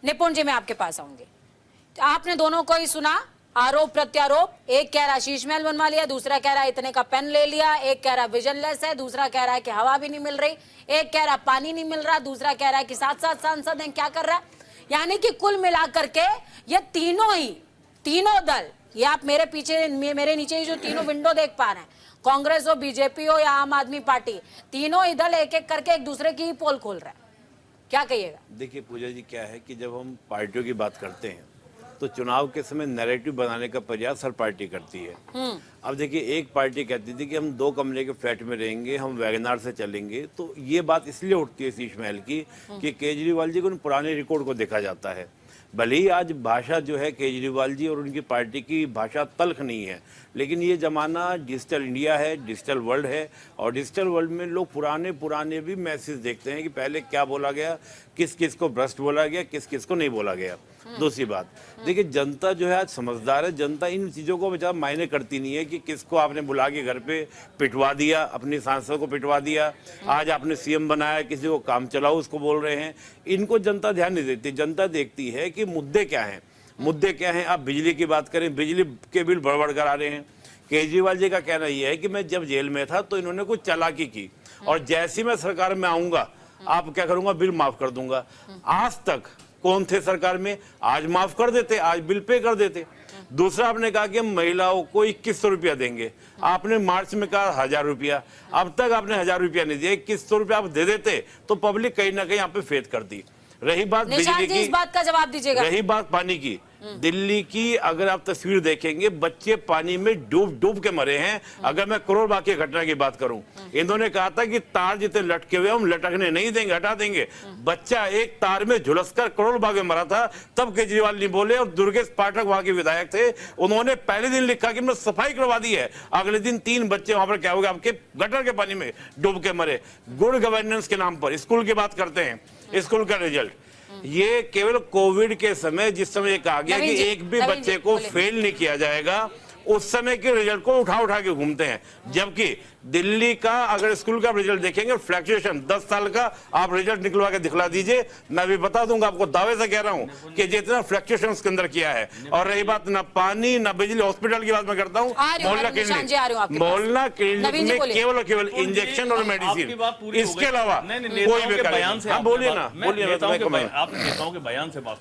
निपुण जी मैं आपके पास आऊंगी। तो आपने दोनों को ही सुना, आरोप प्रत्यारोप। एक कह रहा शीश महल बनवा लिया, दूसरा कह रहा इतने का पेन ले लिया, एक कह रहा विजनलेस है, दूसरा कह रहा है कि हवा भी नहीं मिल रही, एक कह रहा पानी नहीं मिल रहा, दूसरा कह रहा है कि 7-7 सांसद हैं, क्या कर रहा है। यानी कि कुल मिलाकर के ये तीनों दल, ये आप मेरे पीछे मेरे नीचे ही जो तीनों विंडो देख पा रहे हैं, कांग्रेस हो, बीजेपी हो या आम आदमी पार्टी, तीनों ही दल एक एक करके एक दूसरे की ही पोल खोल रहे हैं। क्या कहिएगा? देखिए पूजा जी, क्या है कि जब हम पार्टियों की बात करते हैं तो चुनाव के समय नैरेटिव बनाने का प्रयास हर पार्टी करती है। अब देखिए, एक पार्टी कहती थी कि हम 2 कमरे के फ्लैट में रहेंगे, हम वैगनार से चलेंगे, तो ये बात इसलिए उठती है शीश महल की कि केजरीवाल जी को उन पुराने रिकॉर्ड को देखा जाता है। भले ही आज भाषा जो है केजरीवाल जी और उनकी पार्टी की भाषा तल्ख नहीं है, लेकिन ये ज़माना डिजिटल इंडिया है, डिजिटल वर्ल्ड है, और डिजिटल वर्ल्ड में लोग पुराने भी मैसेज देखते हैं कि पहले क्या बोला गया, किस किस को भ्रष्ट बोला गया, किस किस को नहीं बोला गया। दूसरी बात, देखिए जनता जो है आज समझदार है, जनता इन चीज़ों को बेचारा मायने करती नहीं है कि किसको आपने बुला के घर पे पिटवा दिया, अपनी सांसद को पिटवा दिया, आज आपने सीएम बनाया, किसी को काम चलाओ उसको बोल रहे हैं, इनको जनता ध्यान नहीं देती। जनता देखती है कि मुद्दे क्या हैं, मुद्दे क्या हैं। आप बिजली की बात करें, बिजली के बिल बढ़ कर आ रहे हैं। केजरीवाल जी का कहना यह है कि मैं जब जेल में था तो इन्होंने कुछ चालाकी की, और जैसे मैं सरकार में आऊंगा आप क्या करूंगा, बिल माफ कर दूंगा। आज तक कौन थे सरकार में, आज माफ कर देते, आज बिल पे कर देते। दूसरा, आपने कहा कि हम महिलाओं को 2100 रुपया देंगे, आपने मार्च में कहा 1000 रुपया, अब तक आपने 1000 रुपया नहीं दिया। 2100 रुपया आप दे देते तो पब्लिक कहीं ना कहीं यहाँ पे फेथ करती। रही बात बिजली की, इस बात का जवाब दीजिएगा। रही बात पानी की, दिल्ली की अगर आप तस्वीर देखेंगे, बच्चे पानी में डूब के मरे हैं। अगर मैं करोल बाग की घटना की बात करूं, इन्होंने कहा था कि तार जितने लटके हुए हम लटकने नहीं देंगे, हटा देंगे। बच्चा एक तार में झुलसकर करोल बाग में मरा था, तब केजरीवाल नहीं बोले। और दुर्गेश पाठक वहां के विधायक थे, उन्होंने पहले दिन लिखा कि हमने सफाई करवा दी है, अगले दिन 3 बच्चे वहां पर क्या हो गया, आपके गटर के पानी में डूब के मरे। गुड गवर्नेंस के नाम पर स्कूल की बात करते हैं, स्कूल का रिजल्ट, ये केवल कोविड के समय जिस समय कहा गया कि एक भी बच्चे को फेल नहीं किया जाएगा, उस समय के रिजल्ट को उठा के घूमते हैं। जबकि दिल्ली का अगर स्कूल का रिजल्ट देखेंगे, फ्लैक्चुएशन 10 साल का आप रिजल्ट निकलवा के दिखला दीजिए, मैं भी बता दूंगा आपको, दावे से कह रहा हूं कि जितना फ्लैक्चुएशन उसके अंदर किया है। और रही बात ना पानी ना बिजली, हॉस्पिटल की बात मैं करता हूँ, मोहल्ला क्लिनिक में केवल और केवल इंजेक्शन और मेडिसिन, इसके अलावा कोई भी। हाँ बोलिए ना, बोलिए ना, आपने नेताओं के बयान से बात